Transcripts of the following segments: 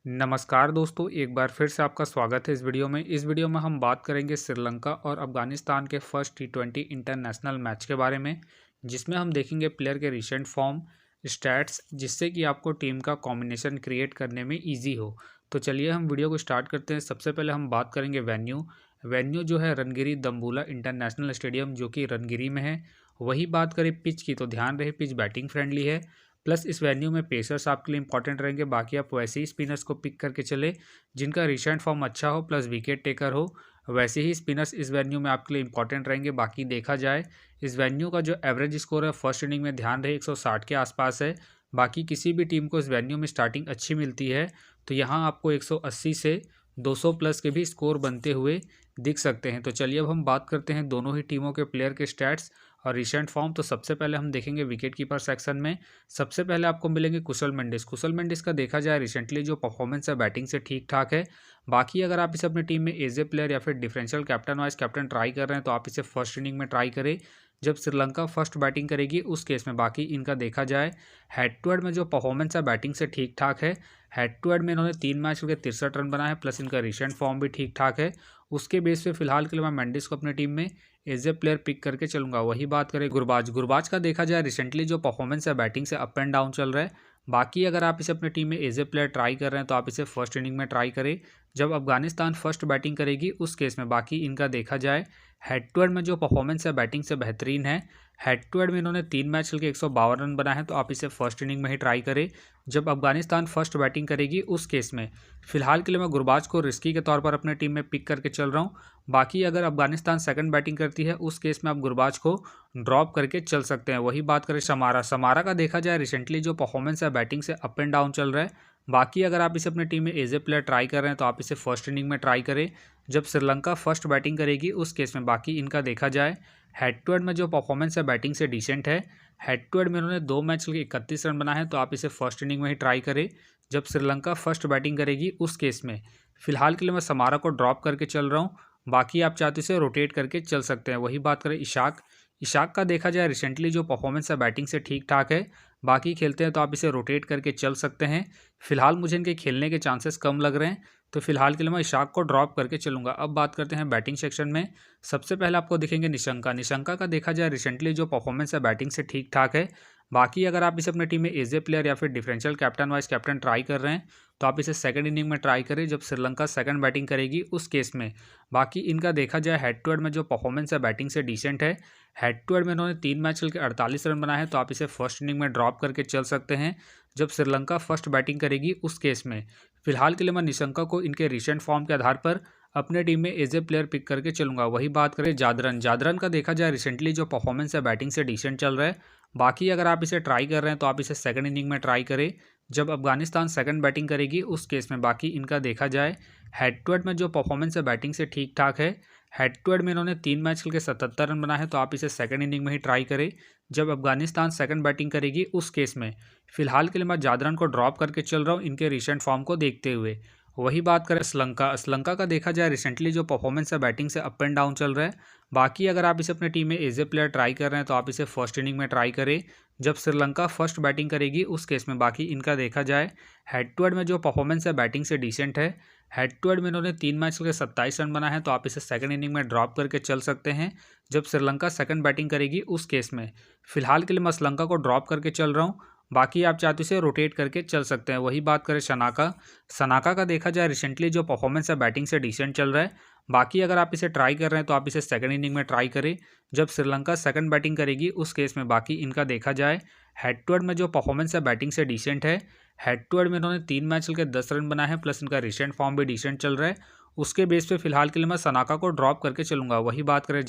नमस्कार दोस्तों, एक बार फिर से आपका स्वागत है इस वीडियो में हम बात करेंगे श्रीलंका और अफगानिस्तान के फर्स्ट टी20 इंटरनेशनल मैच के बारे में, जिसमें हम देखेंगे प्लेयर के रिसेंट फॉर्म, स्टैट्स, जिससे कि आपको टीम का कॉम्बिनेशन क्रिएट करने में इजी हो। तो चलिए हम वीडियो को स्टार्ट करते हैं। सबसे पहले हम बात करेंगे वेन्यू जो है रणगिरी दम्बुला इंटरनेशनल स्टेडियम, जो कि रणगिरी में है। वही बात करें पिच की, तो ध्यान रहे पिच बैटिंग फ्रेंडली है। प्लस इस वेन्यू में पेसर्स आपके लिए इंपॉर्टेंट रहेंगे। बाकी आप वैसे ही स्पिनर्स को पिक करके चले जिनका रिसेंट फॉर्म अच्छा हो, प्लस विकेट टेकर हो। वैसे ही स्पिनर्स इस वेन्यू में आपके लिए इंपॉर्टेंट रहेंगे। बाकी देखा जाए इस वेन्यू का जो एवरेज स्कोर है फर्स्ट इनिंग में, ध्यान रहे 160 के आसपास है। बाकी किसी भी टीम को इस वेन्यू में स्टार्टिंग अच्छी मिलती है तो यहाँ आपको 180 से 200 प्लस के भी स्कोर बनते हुए दिख सकते हैं। तो चलिए अब हम बात करते हैं दोनों ही टीमों के प्लेयर के स्टैट्स और रिसेंट फॉर्म। तो सबसे पहले हम देखेंगे विकेट कीपर सेक्शन में। सबसे पहले आपको मिलेंगे कुशल मेंडिस का देखा जाए रिसेंटली जो परफॉर्मेंस है बैटिंग से ठीक ठाक है। बाकी अगर आप इसे अपनी टीम में एज ए प्लेयर या फिर differential captain vice captain try कर रहे हैं तो आप इसे फर्स्ट इनिंग में ट्राई करें जब श्रीलंका फर्स्ट बैटिंग करेगी उस केस में। बाकी इनका देखा जाए हेड टू हेड में जो परफॉर्मेंस है बैटिंग से ठीक ठाक है। हेड टू हेड में इन्होंने 3 मैच के 63 रन बनाए हैं, प्लस इनका रिसेंट फॉर्म भी ठीक ठाक है। उसके बेस पे फिलहाल के लिए मैं मेंडिस को अपनी टीम में एज ए प्लेयर पिक करके चलूंगा। वही बात करें गुरबाज का देखा जाए रिसेंटली जो परफॉर्मेंस है बैटिंग से अप एंड डाउन चल रहा है। बाकी अगर आप इसे अपनी टीम में एज ए प्लेयर ट्राई कर रहे हैं तो आप इसे फर्स्ट इनिंग में ट्राई करें जब अफगानिस्तान फर्स्ट बैटिंग करेगी उस केस में। बाकी इनका देखा जाए हेड टू हेड में जो परफॉर्मेंस है बैटिंग से बेहतरीन है। हेड टू हेड में इन्होंने 3 मैच खेल के 152 रन बनाए हैं तो आप इसे फर्स्ट इनिंग में ही ट्राई करें जब अफगानिस्तान फर्स्ट बैटिंग करेगी उस केस में। फिलहाल के लिए मैं गुरबाज को रिस्की के तौर पर अपने टीम में पिक करके चल रहा हूँ। बाकी अगर अफगानिस्तान सेकंड बैटिंग करती है उस केस में आप गुरबाज को ड्रॉप करके चल सकते हैं। वही बात करें समारा का देखा जाए रिसेंटली जो परफॉर्मेंस है बैटिंग से अप एंड डाउन चल रहा है। बाकी अगर आप इसे अपनी टीम में एज ए प्लेयर ट्राई कर रहे हैं तो आप इसे फर्स्ट इनिंग में ट्राई करें जब श्रीलंका फर्स्ट बैटिंग करेगी उस केस में। बाकी इनका देखा जाए हेड टू हेड में जो परफॉर्मेंस है बैटिंग से डिसेंट है। हेड टू हेड में इन्होंने 2 मैच के 31 रन बनाए हैं तो आप इसे फर्स्ट इनिंग में ही ट्राई करें जब श्रीलंका फर्स्ट बैटिंग करेगी उस केस में। फिलहाल के लिए मैं समारा को ड्रॉप करके चल रहा हूँ। बाकी आप चाहते इसे रोटेट करके चल सकते हैं। वही बात करें इशाक का देखा जाए रिसेंटली जो परफॉर्मेंस है बैटिंग से ठीक ठाक है। बाकी खेलते हैं तो आप इसे रोटेट करके चल सकते हैं। फिलहाल मुझे इनके खेलने के चांसेस कम लग रहे हैं तो फिलहाल के लिए मैं इशाक को ड्रॉप करके चलूंगा। अब बात करते हैं बैटिंग सेक्शन में। सबसे पहले आपको दिखेंगे निशंका का देखा जाए रिसेंटली जो परफॉर्मेंस है बैटिंग से ठीक ठाक है। बाकी अगर आप इसे अपनी टीम में एज ए प्लेयर या फिर differential captain vice captain try कर रहे हैं तो आप इसे सेकंड इनिंग में ट्राई करें जब श्रीलंका सेकंड बैटिंग करेगी उस केस में। बाकी इनका देखा जाए हेड टू हेड में जो परफॉर्मेंस है बैटिंग से डिसेंट है। हेड टू हेड में इन्होंने 3 मैच खेल के 48 रन बनाए हैं तो आप इसे फर्स्ट इनिंग में ड्रॉप करके चल सकते हैं जब श्रीलंका फर्स्ट बैटिंग करेगी उस केस में। फिलहाल के लिए मैं निशंका को इनके रिसेंट फॉर्म के आधार पर अपने टीम में एज ए प्लेयर पिक करके चलूंगा। वही बात करें जादरन का देखा जाए रिसेंटली जो परफॉर्मेंस है बैटिंग से डिसेंट चल रहा है। बाकी अगर आप इसे ट्राई कर रहे हैं तो आप इसे सेकंड इनिंग में ट्राई करें जब अफगानिस्तान सेकंड बैटिंग करेगी उस केस में। बाकी इनका देखा जाए हेड टू हेड में जो परफॉर्मेंस है बैटिंग से ठीक ठाक है। हेड टू हेड में इन्होंने 3 मैच खेल के 77 रन बनाए हैं तो आप इसे सेकंड इनिंग में ही ट्राई करें जब अफगानिस्तान सेकंड बैटिंग करेगी उस केस में। फिलहाल के लिए मैं जादरन को ड्रॉप करके चल रहा हूँ इनके रिसेंट फॉर्म को देखते हुए। वही बात करें श्रीलंका का देखा जाए रिसेंटली जो परफॉर्मेंस है बैटिंग से अप एंड डाउन चल रहा है। बाकी अगर आप इसे अपनी टीम में एज ए प्लेयर ट्राई कर रहे हैं तो आप इसे फर्स्ट इनिंग में ट्राई करें जब श्रीलंका फर्स्ट बैटिंग करेगी उस केस में। बाकी इनका देखा जाए हेड टू हेड में जो परफॉर्मेंस है बैटिंग से डिसेंट है। हेड टू हेड में इन्होंने 3 मैच के 27 रन बनाए हैं तो आप इसे सेकंड इनिंग में ड्रॉप करके चल सकते हैं जब श्रीलंका सेकंड बैटिंग करेगी उस केस में। फिलहाल के लिए मैं श्रीलंका को ड्रॉप करके चल रहा हूँ। बाकी आप चाहते इसे रोटेट करके चल सकते हैं। वही बात करें सनाका का देखा जाए रिसेंटली जो परफॉर्मेंस है बैटिंग से डिसेंट चल रहा है। बाकी अगर आप इसे ट्राई कर रहे हैं तो आप इसे सेकंड इनिंग में ट्राई करें जब श्रीलंका सेकंड बैटिंग करेगी उस केस में। बाकी इनका देखा जाए हेड टू हेड में जो परफॉर्मेंस है बैटिंग से डिसेंट है। हेड टू हेड में इन्होंने 3 मैच खेल के 10 रन बनाए हैं, प्लस इनका रिसेंट फॉर्म भी डिसेंट चल रहा है। उसके बेस पे फिलहाल के लिए मैं सनाका को ड्रॉप करके चलूंगा। वही बात करें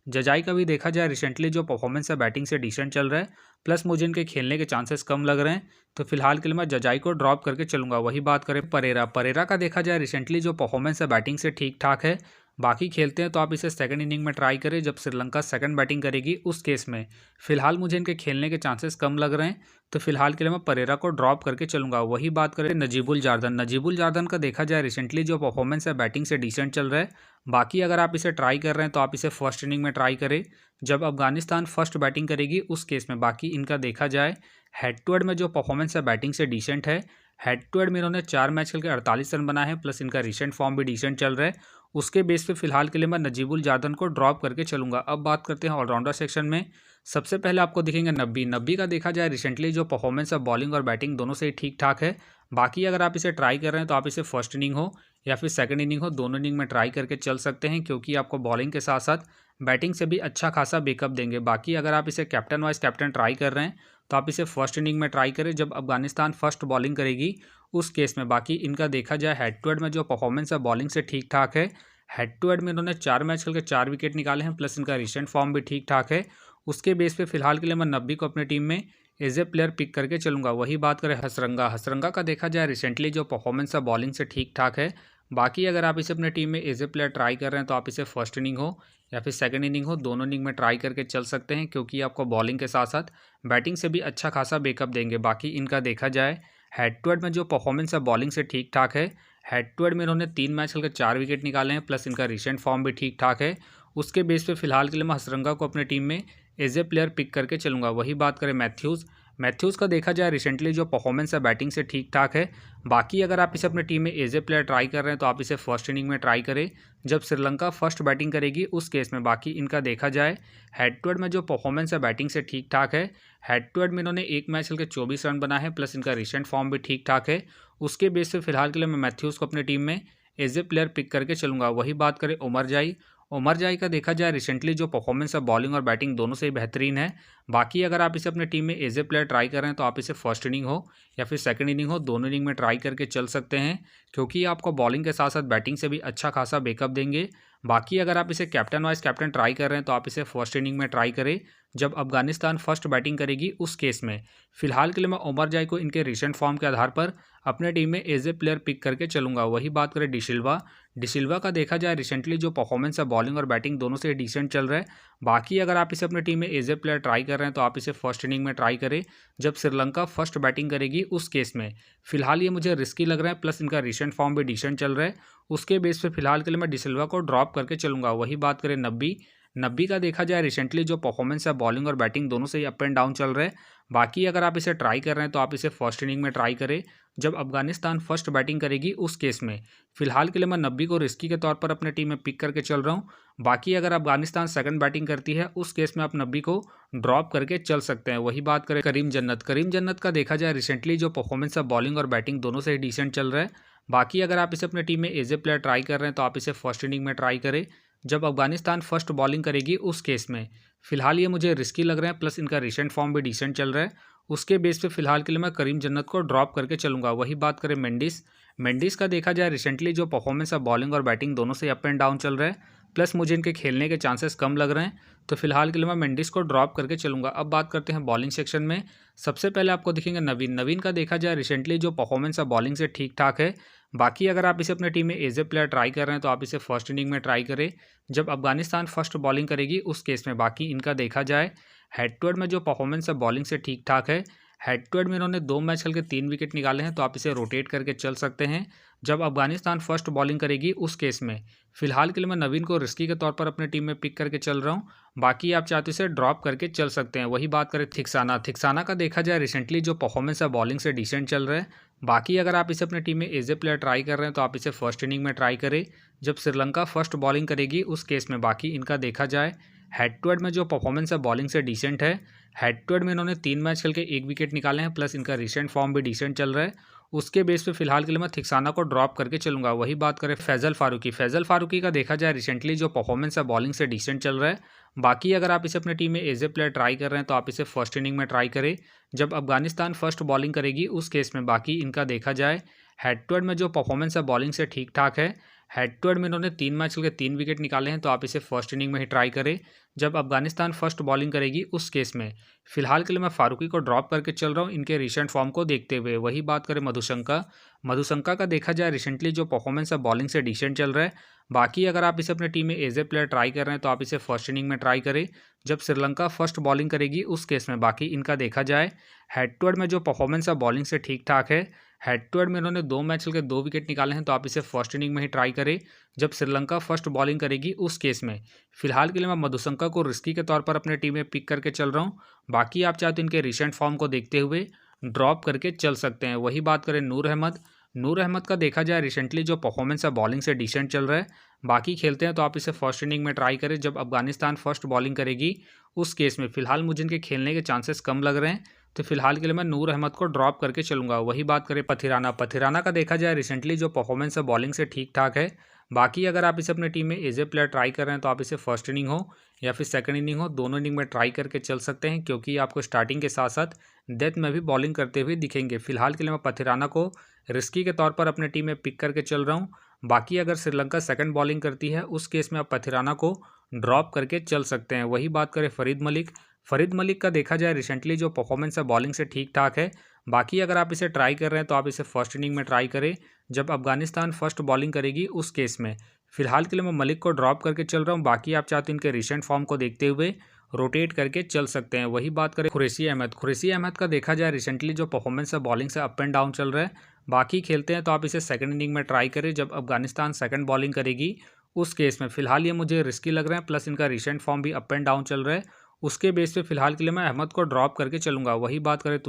जजाई का भी देखा जाए रिसेंटली जो परफॉर्मेंस है बैटिंग से डिसेंट चल रहा है, प्लस मुझे इनके खेलने के चांसेस कम लग रहे हैं तो फिलहाल के लिए मैं जजाई को ड्रॉप करके चलूंगा। वही बात करें परेरा का देखा जाए रिसेंटली जो परफॉर्मेंस है बैटिंग से ठीक ठाक है। बाकी खेलते हैं तो आप इसे सेकंड इनिंग में ट्राई करें जब श्रीलंका सेकंड बैटिंग करेगी उस केस में। फिलहाल मुझे इनके खेलने के चांसेस कम लग रहे हैं तो फिलहाल के लिए मैं परेरा को ड्रॉप करके चलूंगा। वही बात करें नजीबुल जार्दन का देखा जाए रिसेंटली जो परफॉर्मेंस है बैटिंग से डिसेंट चल रहा है। बाकी अगर आप इसे ट्राई कर रहे हैं तो आप इसे फर्स्ट इनिंग में ट्राई करें जब अफगानिस्तान फर्स्ट बैटिंग करेगी उस केस में। बाकी इनका देखा जाए हेड टू हेड में जो परफॉर्मेंस है बैटिंग से डिसेंट है। हेड टू हेड में इन्होंने 4 मैच खेल के 48 रन बनाए हैं, प्लस इनका रिसेंट फॉर्म भी डिसेंट चल रहा है। उसके बेस पे फिलहाल के लिए मैं नजीबुल जादन को ड्रॉप करके चलूंगा। अब बात करते हैं ऑलराउंडर सेक्शन में। सबसे पहले आपको दिखेंगे नब्बी। नब्बी का देखा जाए रिसेंटली जो परफॉर्मेंस है बॉलिंग और बैटिंग दोनों से ही ठीक ठाक है। बाकी अगर आप इसे ट्राई कर रहे हैं तो आप इसे फर्स्ट इनिंग हो या फिर सेकंड इनिंग हो, दोनों इनिंग में ट्राई करके चल सकते हैं, क्योंकि आपको बॉलिंग के साथ साथ बैटिंग से भी अच्छा खासा बैकअप देंगे। बाकी अगर आप इसे कैप्टन वाइस कैप्टन ट्राई कर रहे हैं तो आप इसे फर्स्ट इनिंग में ट्राई करें जब अफगानिस्तान फर्स्ट बॉलिंग करेगी उस केस में। बाकी इनका देखा जाए हेड टू हेड में जो परफॉर्मेंस है बॉलिंग से ठीक ठाक है। हेड टू हेड में इन्होंने 4 मैच खेल के 4 विकेट निकाले हैं, प्लस इनका रिसेंट फॉर्म भी ठीक ठाक है। उसके बेस पे फिलहाल के लिए मैं नब्बी को अपनी टीम में एज ए प्लेयर पिक करके चलूंगा। वही बात करें हसरंगा। हसरंगा का देखा जाए रिसेंटली जो परफॉर्मेंस है बॉलिंग से ठीक ठाक है। बाकी अगर आप इसे अपने टीम में एज ए प्लेयर ट्राई कर रहे हैं तो आप इसे फर्स्ट इनिंग हो या फिर सेकंड इनिंग हो, दोनों इनिंग में ट्राई करके चल सकते हैं, क्योंकि आपको बॉलिंग के साथ साथ बैटिंग से भी अच्छा खासा बैकअप देंगे। बाकी इनका देखा जाए हेड टू हेड में जो परफॉर्मेंस है बॉलिंग से ठीक ठाक है। हेड टू हेड में इन्होंने 3 मैच खेलकर 4 विकेट निकाले हैं, प्लस इनका रिसेंट फॉर्म भी ठीक ठाक है। उसके बेस पे फिलहाल के लिए मैं हसरंगा को अपने टीम में एज ए प्लेयर पिक करके चलूंगा। वही बात करें मैथ्यूज़। मैथ्यूज़ का देखा जाए रिसेंटली जो परफॉर्मेंस है बैटिंग से ठीक ठाक है। बाकी अगर आप इसे अपनी टीम में एज ए प्लेयर ट्राई कर रहे हैं तो आप इसे फर्स्ट इनिंग में ट्राई करें जब श्रीलंका फर्स्ट बैटिंग करेगी उस केस में। बाकी इनका देखा जाए हेड टू हेड में जो परफॉर्मेंस है बैटिंग से ठीक ठाक है। हेड टू हेड में इन्होंने 1 मैच खेल के 24 रन बनाए हैं, प्लस इनका रिसेंट फॉर्म भी ठीक ठाक है। उसके बेस पे फिलहाल के लिए मैं मैथ्यूज़ को अपनी टीम में एज ए प्लेयर पिक करके चलूंगा। वही बात करें उमर जाई। उमर जाई का देखा जाए रिसेंटली जो परफॉर्मेंस है बॉलिंग और बैटिंग दोनों से ही बेहतरीन है। बाकी अगर आप इसे अपनी टीम में एज ए प्लेयर ट्राई कर रहे हैं तो आप इसे फर्स्ट इनिंग हो या फिर सेकंड इनिंग हो, दोनों इनिंग में ट्राई करके चल सकते हैं, क्योंकि आपको बॉलिंग के साथ साथ बैटिंग से भी अच्छा खासा बैकअप देंगे। बाकी अगर आप इसे कैप्टन वाइस कैप्टन ट्राई कर रहे हैं तो आप इसे फर्स्ट इनिंग में ट्राई करें जब अफगानिस्तान फर्स्ट बैटिंग करेगी उस केस में। फिलहाल के लिए मैं उमर जाई को इनके रिसेंट फॉर्म के आधार पर अपने टीम में एज ए प्लेयर पिक करके चलूंगा। वही बात करें डिसिल्वा। डिसिल्वा का देखा जाए रिसेंटली जो परफॉर्मेंस है बॉलिंग और बैटिंग दोनों से डिसेंट चल रहा है। बाकी अगर आप इसे अपनी टीम में एज ए प्लेयर ट्राई कर रहे हैं तो आप इसे फर्स्ट इनिंग में ट्राई करें जब श्रीलंका फर्स्ट बैटिंग करेगी उस केस में। फिलहाल ये मुझे रिस्की लग रहा है, प्लस इनका रिसेंट फॉर्म भी डिसेंट चल रहा है। उसके बेस पे फिलहाल के लिए मैं डिसिल्वा को ड्रॉप करके चलूंगा। वही बात करें नब्बी। नब्बी का देखा जाए रिसेंटली जो परफॉर्मेंस है बॉलिंग और बैटिंग दोनों से ही अप एंड डाउन चल रहा है। बाकी अगर आप इसे ट्राई कर रहे हैं तो आप इसे फर्स्ट इनिंग में ट्राई करें जब अफगानिस्तान फर्स्ट बैटिंग करेगी उस केस में। फिलहाल के लिए मैं नब्बी को रिस्की के तौर पर अपने टीम में पिक करके चल रहा हूँ। बाकी अगर अफगानिस्तान सेकंड बैटिंग करती है उस केस में आप नब्बी को ड्रॉप करके चल सकते हैं। वही बात करें करीम जन्नत। करीम जन्नत का देखा जाए रिसेंटली जो परफॉर्मेंस है बॉलिंग और बैटिंग दोनों से ही डिसेंट चल रहा है। बाकी अगर आप इसे अपने टीम में एज ए प्लेयर ट्राई कर रहे हैं तो आप इसे फर्स्ट इनिंग में ट्राई करें जब अफगानिस्तान फर्स्ट बॉलिंग करेगी उस केस में। फिलहाल ये मुझे रिस्की लग रहे हैं, प्लस इनका रिसेंट फॉर्म भी डिसेंट चल रहा है। उसके बेस पे फिलहाल के लिए मैं करीम जन्नत को ड्रॉप करके चलूंगा। वही बात करें मेंडिस। मेंडिस का देखा जाए रिसेंटली जो परफॉर्मेंस है बॉलिंग और बैटिंग दोनों से अप एंड डाउन चल रहा है, प्लस मुझे इनके खेलने के चांसेस कम लग रहे हैं, तो फिलहाल के लिए मैं मेंडिस को ड्रॉप करके चलूंगा। अब बात करते हैं बॉलिंग सेक्शन में। सबसे पहले आपको दिखेंगे नवीन। नवीन का देखा जाए रिसेंटली जो परफॉर्मेंस है बॉलिंग से ठीक ठाक है। बाकी अगर आप इसे अपनी टीम में एज ए प्लेयर ट्राई कर रहे हैं तो आप इसे फर्स्ट इनिंग में ट्राई करें जब अफगानिस्तान फर्स्ट बॉलिंग करेगी उस केस में। बाकी इनका देखा जाए हेड टू हेड में जो परफॉर्मेंस है बॉलिंग से ठीक ठाक है। हेड टू हेड में इन्होंने 2 मैच खेल के 3 विकेट निकाले हैं, तो आप इसे रोटेट करके चल सकते हैं जब अफगानिस्तान फर्स्ट बॉलिंग करेगी उस केस में। फिलहाल के लिए मैं नवीन को रिस्की के तौर पर अपने टीम में पिक करके चल रहा हूँ। बाकी आप चाहते इसे ड्रॉप करके चल सकते हैं। वही बात करें थिक्साना। थिक्साना का देखा जाए रिसेंटली जो परफॉर्मेंस है बॉलिंग से डिसेंट चल रहा है। बाकी अगर आप इसे अपनी टीम में एज ए प्लेयर ट्राई कर रहे हैं तो आप इसे फर्स्ट इनिंग में ट्राई करें जब श्रीलंका फर्स्ट बॉलिंग करेगी उस केस में। बाकी इनका देखा जाए हेड टू हेड में जो परफॉर्मेंस है बॉलिंग से डिसेंट है। हेड टू हेड में इन्होंने 3 मैच खेल के 1 विकेट निकाले हैं, प्लस इनका रिसेंट फॉर्म भी डिसेंट चल रहा है। उसके बेस पे फिलहाल के लिए मैं थिक्साना को ड्रॉप करके चलूंगा। वही बात करें फैजल फारूकी। फैजल फारूकी का देखा जाए रिसेंटली जो परफॉर्मेंस है बॉलिंग से डिसेंट चल रहा है। बाकी अगर आप इसे अपनी टीम में एज ए प्लेयर ट्राई कर रहे हैं तो आप इसे फर्स्ट इनिंग में ट्राई करें जब अफगानिस्तान फर्स्ट बॉलिंग करेगी उस केस में। बाकी इनका देखा जाए हेड टू हेड में जो परफॉर्मेंस है बॉलिंग से ठीक ठाक है। हेड टू हेड में इन्होंने 3 मैच खेल के 3 विकेट निकाले हैं, तो आप इसे फर्स्ट इनिंग में ही ट्राई करें जब अफगानिस्तान फर्स्ट बॉलिंग करेगी उस केस में। फिलहाल के लिए मैं फारूकी को ड्रॉप करके चल रहा हूँ इनके रिसेंट फॉर्म को देखते हुए। वही बात करें मधुशंका। मधुशंका का देखा जाए रिसेंटली जो परफॉर्मेंस है बॉलिंग से डिसेंट चल रहा है। बाकी अगर आप इसे अपनी टीम में एज ए प्लेयर ट्राई कर रहे हैं तो आप इसे फर्स्ट इनिंग में ट्राई करें जब श्रीलंका फर्स्ट बॉलिंग करेगी उस केस में। बाकी इनका देखा जाए हेड टू हेड में जो परफॉर्मेंस है बॉलिंग से ठीक ठाक है। हेड टू हेड में इन्होंने 2 मैच खेल के 2 विकेट निकाले हैं, तो आप इसे फर्स्ट इनिंग में ही ट्राई करें जब श्रीलंका फर्स्ट बॉलिंग करेगी उस केस में। फिलहाल के लिए मैं मधुशंका को रिस्की के तौर पर अपने टीम में पिक करके चल रहा हूँ। बाकी आप चाहे तो इनके रिसेंट फॉर्म को देखते हुए ड्रॉप करके चल सकते हैं। वही बात करें नूर अहमद का देखा जाए रिसेंटली जो परफॉर्मेंस है बॉलिंग से डिसेंट चल रहा है। बाकी खेलते हैं तो आप इसे फर्स्ट इनिंग में ट्राई करें जब अफगानिस्तान फर्स्ट बॉलिंग करेगी, उस केस में फिलहाल मुझे इनके खेलने के चांसेस कम लग रहे हैं, तो फिलहाल के लिए मैं नूर अहमद को ड्रॉप करके चलूंगा। वही बात करें पथिराना का देखा जाए रिसेंटली जो परफॉर्मेंस है बॉलिंग से ठीक ठाक है। बाकी अगर आप इसे अपने टीम में एज ए प्लेयर ट्राई कर रहे हैं तो आप इसे फर्स्ट इनिंग हो या फिर सेकंड इनिंग हो, दोनों इनिंग में ट्राई करके चल सकते हैं, क्योंकि आपको स्टार्टिंग के साथ साथ डेथ में भी बॉलिंग करते हुए दिखेंगे। फिलहाल के लिए मैं पथिराना को रिस्की के तौर पर अपने टीम में पिक करके चल रहा हूँ। बाकी अगर श्रीलंका सेकंड बॉलिंग करती है उस केस में आप पथिराना को ड्रॉप करके चल सकते हैं। वही बात करें फरीद मलिक का देखा जाए रिसेंटली जो परफॉर्मेंस है बॉलिंग से ठीक ठाक है। बाकी अगर आप इसे ट्राई कर रहे हैं तो आप इसे फर्स्ट इनिंग में ट्राई करें जब अफगानिस्तान फर्स्ट बॉलिंग करेगी, उस केस में फिलहाल के लिए मैं मलिक को ड्रॉप करके चल रहा हूँ। बाकी आप चाहते हैं इनके रिसेंट फॉर्म को देखते हुए रोटेट करके चल सकते हैं। वही बात करें खुरैशी अहमद का देखा जाए रिसेंटली जो परफॉर्मेंस है बॉलिंग से अप एंड डाउन चल रहा है। बाकी खेलते हैं तो आप इसे सेकंड इनिंग में ट्राई करें जब अफगानिस्तान सेकंड बॉलिंग करेगी, उस केस में फिलहाल ये मुझे रिस्की लग रहे हैं, प्लस इनका रिसेंट फॉर्म भी अप एंड डाउन चल रहा है। उसके बेस पे फिलहाल के लिए मैं अहमद को ड्रॉप करके चलूंगा। वही बात करें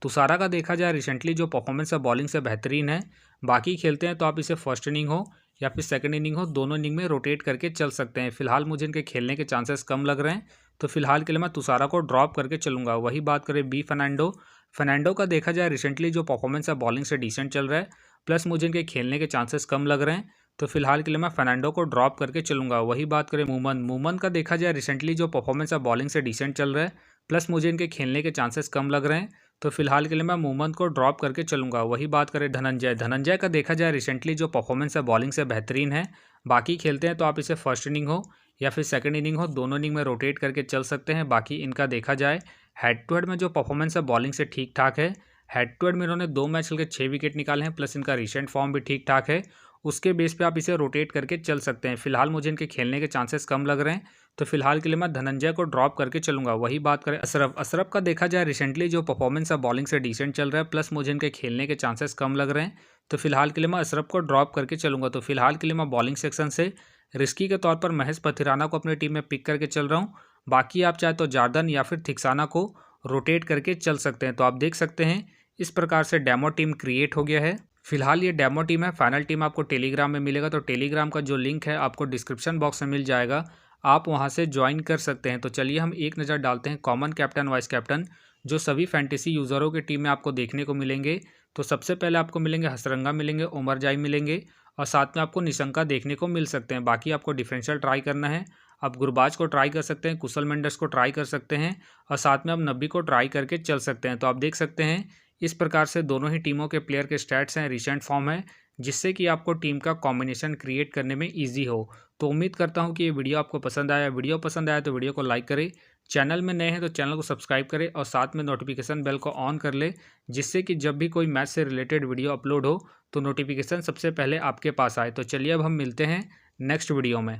तुषारा का देखा जाए रिसेंटली जो परफॉर्मेंस है बॉलिंग से बेहतरीन है। बाकी खेलते हैं तो आप इसे फर्स्ट इनिंग हो या फिर सेकंड इनिंग हो, दोनों इनिंग में रोटेट करके चल सकते हैं। फिलहाल मुझे इनके खेलने के चांसेस कम लग रहे हैं, तो फिलहाल के लिए मैं तुषारा को ड्रॉप करके चलूंगा। वही बात करें बी फर्नांडो का देखा जाए रिसेंटली जो परफॉर्मेंस है बॉलिंग से डिसेंट चल रहा है, प्लस मुझे इनके खेलने के चांसेस कम लग रहे हैं, तो फिलहाल के लिए मैं फर्नांडो को ड्रॉप करके चलूंगा। वही बात करें मूमन का देखा जाए रिसेंटली जो परफॉर्मेंस है बॉलिंग से डिसेंट चल रहा है, प्लस मुझे इनके खेलने के चांसेस कम लग रहे हैं, तो फिलहाल के लिए मैं मूमन को ड्रॉप करके चलूंगा। वही बात करें धनंजय का देखा जाए रिसेंटली जो परफॉर्मेंस है बॉलिंग से बेहतरीन है। बाकी खेलते हैं तो आप इसे फर्स्ट इनिंग हो या फिर सेकंड इनिंग हो, दोनों इनिंग में रोटेट करके चल सकते हैं। बाकी इनका देखा जाए हेड टू हेड में जो परफॉर्मेंस है बॉलिंग से ठीक ठाक है। हेड टू हेड में इन्होंने 2 मैच खेल के 6 विकेट निकाले हैं, प्लस इनका रिसेंट फॉर्म भी ठीक ठाक है। उसके बेस पे आप इसे रोटेट करके चल सकते हैं। फिलहाल मुझे इनके खेलने के चांसेस कम लग रहे हैं, तो फिलहाल के लिए मैं धनंजय को ड्रॉप करके चलूंगा। वही बात करें अशरफ का देखा जाए रिसेंटली जो परफॉर्मेंस है बॉलिंग से डिसेंट चल रहा है, प्लस मुझे इनके खेलने के चांसेस कम लग रहे हैं, तो फिलहाल के लिए मैं अशरफ को ड्रॉप करके चलूंगा। तो फिलहाल के लिए मैं बॉलिंग सेक्शन से रिस्की के तौर पर महेश पथिराना को अपनी टीम में पिक करके चल रहा हूँ। बाकी आप चाहे तो जार्दन या फिर थिक्साना को रोटेट करके चल सकते हैं। तो आप देख सकते हैं इस प्रकार से डेमो टीम क्रिएट हो गया है। फिलहाल ये डेमो टीम है, फाइनल टीम आपको टेलीग्राम में मिलेगा, तो टेलीग्राम का जो लिंक है आपको डिस्क्रिप्शन बॉक्स में मिल जाएगा, आप वहां से ज्वाइन कर सकते हैं। तो चलिए हम एक नज़र डालते हैं कॉमन कैप्टन वाइस कैप्टन जो सभी फैंटेसी यूज़रों की टीम में आपको देखने को मिलेंगे। तो सबसे पहले आपको मिलेंगे हसरंगा मिलेंगे, उमर जाई मिलेंगे, और साथ में आपको निशंका देखने को मिल सकते हैं। बाकी आपको डिफरेंशियल ट्राई करना है, आप गुरबाज को ट्राई कर सकते हैं, कुशल मेंडस को ट्राई कर सकते हैं, और साथ में आप नब्बी को ट्राई करके चल सकते हैं। तो आप देख सकते हैं इस प्रकार से दोनों ही टीमों के प्लेयर के स्टैट्स हैं, रिसेंट फॉर्म है, जिससे कि आपको टीम का कॉम्बिनेशन क्रिएट करने में ईजी हो। तो उम्मीद करता हूं कि ये वीडियो आपको पसंद आया। वीडियो पसंद आया तो वीडियो को लाइक करें, चैनल में नए हैं तो चैनल को सब्सक्राइब करें, और साथ में नोटिफिकेशन बेल को ऑन कर ले, जिससे कि जब भी कोई मैच से रिलेटेड वीडियो अपलोड हो तो नोटिफिकेशन सबसे पहले आपके पास आए। तो चलिए अब हम मिलते हैं नेक्स्ट वीडियो में।